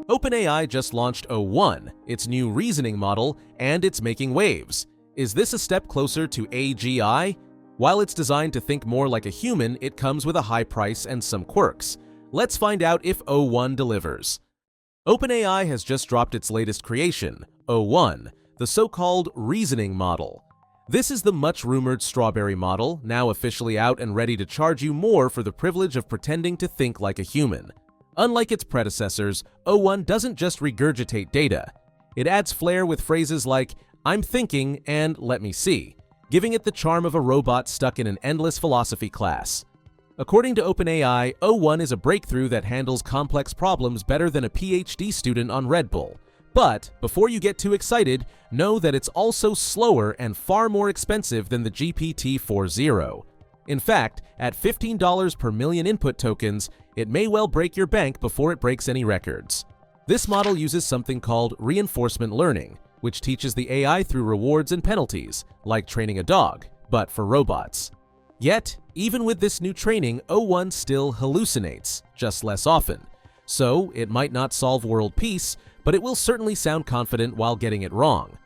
OpenAI just launched O1, its new reasoning model, and it's making waves. Is this a step closer to AGI? While it's designed to think more like a human, it comes with a high price and some quirks. Let's find out if O1 delivers. OpenAI has just dropped its latest creation, O1, the so-called reasoning model. This is the much-rumored strawberry model, now officially out and ready to charge you more for the privilege of pretending to think like a human. Unlike its predecessors, O1 doesn't just regurgitate data. It adds flair with phrases like, "I'm thinking" and "let me see," giving it the charm of a robot stuck in an endless philosophy class. According to OpenAI, O1 is a breakthrough that handles complex problems better than a PhD student on Red Bull. But before you get too excited, know that it's also slower and far more expensive than the GPT-4.0. In fact, at $15 per million input tokens, it may well break your bank before it breaks any records. This model uses something called reinforcement learning, which teaches the AI through rewards and penalties, like training a dog, but for robots. Yet, even with this new training, O1 still hallucinates, just less often. So, it might not solve world peace, but it will certainly sound confident while getting it wrong.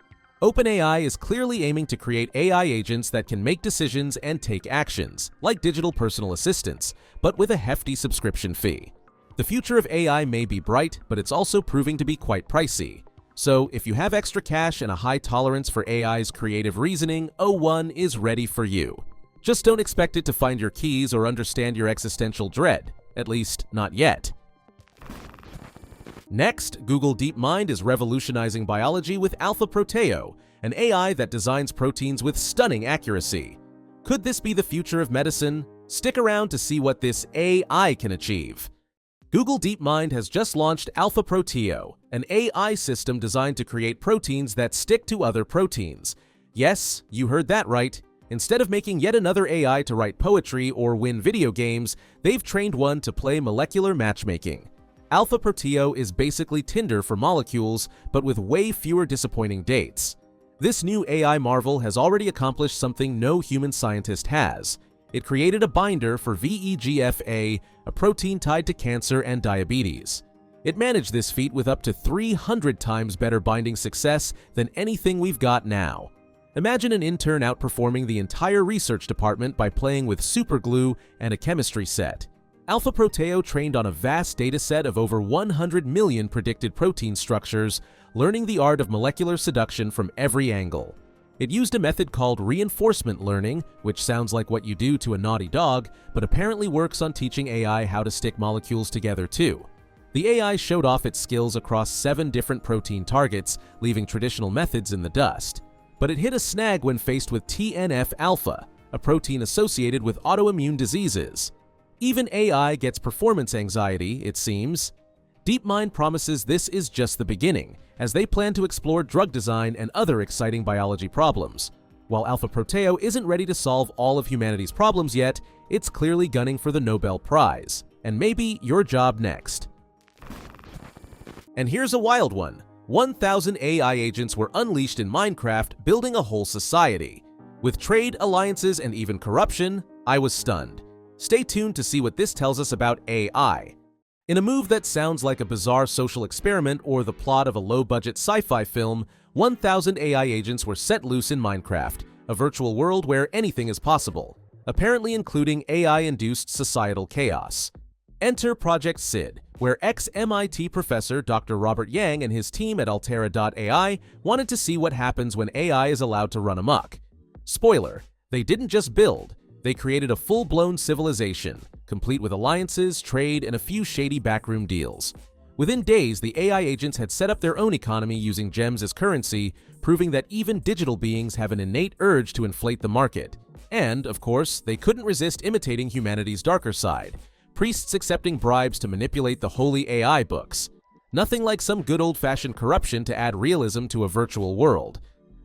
OpenAI is clearly aiming to create AI agents that can make decisions and take actions, like digital personal assistants, but with a hefty subscription fee. The future of AI may be bright, but it's also proving to be quite pricey. So, if you have extra cash and a high tolerance for AI's creative reasoning, O1 is ready for you. Just don't expect it to find your keys or understand your existential dread, at least not yet. Next, Google DeepMind is revolutionizing biology with AlphaProteo, an AI that designs proteins with stunning accuracy. Could this be the future of medicine? Stick around to see what this AI can achieve. Google DeepMind has just launched AlphaProteo, an AI system designed to create proteins that stick to other proteins. Yes, you heard that right. Instead of making yet another AI to write poetry or win video games, they've trained one to play molecular matchmaking. AlphaProteo is basically Tinder for molecules, but with way fewer disappointing dates. This new AI marvel has already accomplished something no human scientist has. It created a binder for VEGF-A, a protein tied to cancer and diabetes. It managed this feat with up to 300 times better binding success than anything we've got now. Imagine an intern outperforming the entire research department by playing with superglue and a chemistry set. AlphaProteo trained on a vast dataset of over 100 million predicted protein structures, learning the art of molecular seduction from every angle. It used a method called reinforcement learning, which sounds like what you do to a naughty dog, but apparently works on teaching AI how to stick molecules together too. The AI showed off its skills across 7 different protein targets, leaving traditional methods in the dust. But it hit a snag when faced with TNF-alpha, a protein associated with autoimmune diseases. Even AI gets performance anxiety, it seems. DeepMind promises this is just the beginning, as they plan to explore drug design and other exciting biology problems. While AlphaProteo isn't ready to solve all of humanity's problems yet, it's clearly gunning for the Nobel Prize. And maybe your job next. And here's a wild one. 1,000 AI agents were unleashed in Minecraft, building a whole society. With trade, alliances, and even corruption, I was stunned. Stay tuned to see what this tells us about AI. In a move that sounds like a bizarre social experiment or the plot of a low-budget sci-fi film, 1,000 AI agents were set loose in Minecraft, a virtual world where anything is possible, apparently including AI-induced societal chaos. Enter Project Sid, where ex-MIT professor Dr. Robert Yang and his team at Altera.ai wanted to see what happens when AI is allowed to run amok. Spoiler, they didn't just build, they created a full-blown civilization, complete with alliances, trade, and a few shady backroom deals. Within days, the AI agents had set up their own economy using gems as currency, proving that even digital beings have an innate urge to inflate the market. And, of course, they couldn't resist imitating humanity's darker side, priests accepting bribes to manipulate the holy AI books. Nothing like some good old-fashioned corruption to add realism to a virtual world.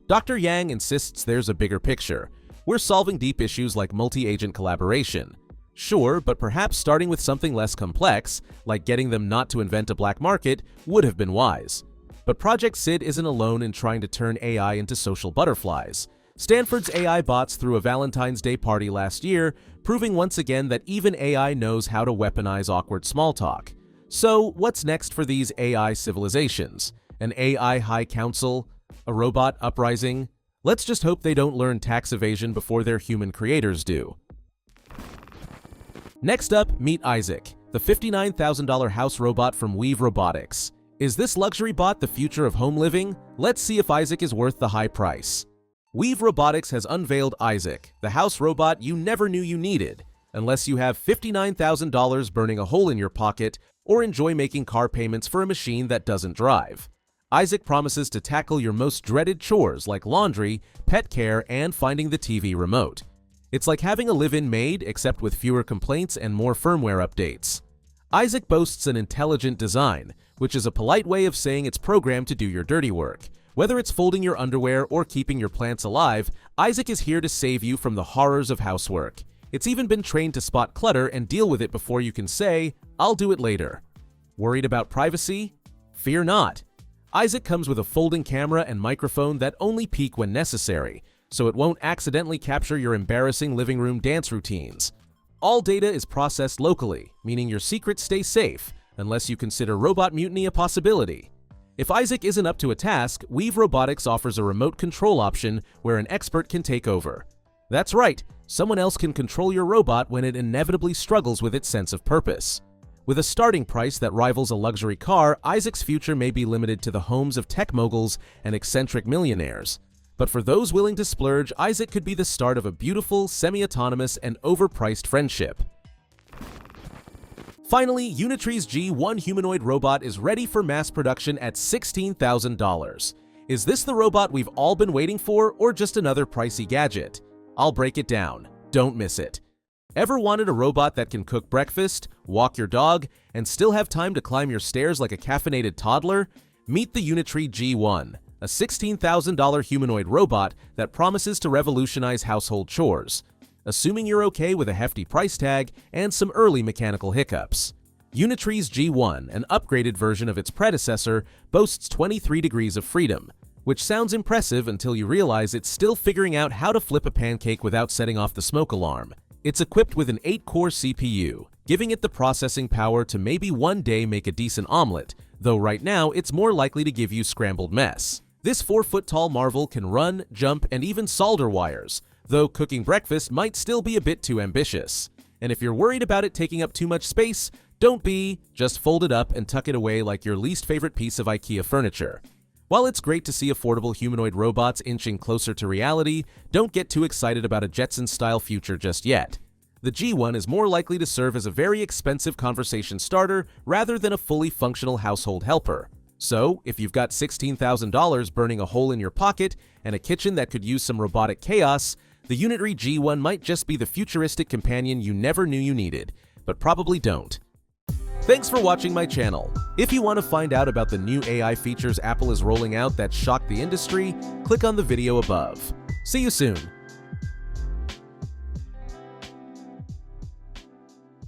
Dr. Yang insists there's a bigger picture. We're solving deep issues like multi-agent collaboration. Sure, but perhaps starting with something less complex, like getting them not to invent a black market, would have been wise. But Project Sid isn't alone in trying to turn AI into social butterflies. Stanford's AI bots threw a Valentine's Day party last year, proving once again that even AI knows how to weaponize awkward small talk. So, what's next for these AI civilizations? An AI high council? A robot uprising? Let's just hope they don't learn tax evasion before their human creators do. Next up, meet Isaac, the $59,000 house robot from Weave Robotics. Is this luxury bot the future of home living? Let's see if Isaac is worth the high price. Weave Robotics has unveiled Isaac, the house robot you never knew you needed, unless you have $59,000 burning a hole in your pocket or enjoy making car payments for a machine that doesn't drive. Isaac promises to tackle your most dreaded chores like laundry, pet care, and finding the TV remote. It's like having a live-in maid, except with fewer complaints and more firmware updates. Isaac boasts an intelligent design, which is a polite way of saying it's programmed to do your dirty work. Whether it's folding your underwear or keeping your plants alive, Isaac is here to save you from the horrors of housework. It's even been trained to spot clutter and deal with it before you can say, "I'll do it later." Worried about privacy? Fear not. Isaac comes with a folding camera and microphone that only peak when necessary, so it won't accidentally capture your embarrassing living room dance routines. All data is processed locally, meaning your secrets stay safe, unless you consider robot mutiny a possibility. If Isaac isn't up to a task, Weave Robotics offers a remote control option where an expert can take over. That's right, someone else can control your robot when it inevitably struggles with its sense of purpose. With a starting price that rivals a luxury car, Isaac's future may be limited to the homes of tech moguls and eccentric millionaires. But for those willing to splurge, Isaac could be the start of a beautiful, semi-autonomous, and overpriced friendship. Finally, Unitree's G1 humanoid robot is ready for mass production at $16,000. Is this the robot we've all been waiting for, or just another pricey gadget? I'll break it down. Don't miss it. Ever wanted a robot that can cook breakfast, walk your dog, and still have time to climb your stairs like a caffeinated toddler? Meet the Unitree G1, a $16,000 humanoid robot that promises to revolutionize household chores, assuming you're okay with a hefty price tag and some early mechanical hiccups. Unitree's G1, an upgraded version of its predecessor, boasts 23 degrees of freedom, which sounds impressive until you realize it's still figuring out how to flip a pancake without setting off the smoke alarm. It's equipped with an 8-core CPU, giving it the processing power to maybe one day make a decent omelet, though right now it's more likely to give you scrambled mess. This 4-foot-tall marvel can run, jump, and even solder wires, though cooking breakfast might still be a bit too ambitious. And if you're worried about it taking up too much space, don't be, just fold it up and tuck it away like your least favorite piece of IKEA furniture. While it's great to see affordable humanoid robots inching closer to reality, don't get too excited about a Jetsons-style future just yet. The G1 is more likely to serve as a very expensive conversation starter rather than a fully functional household helper. So, if you've got $16,000 burning a hole in your pocket and a kitchen that could use some robotic chaos, the Unitree G1 might just be the futuristic companion you never knew you needed, but probably don't. Thanks for watching my channel. If you want to find out about the new AI features Apple is rolling out that shocked the industry, click on the video above. See you soon.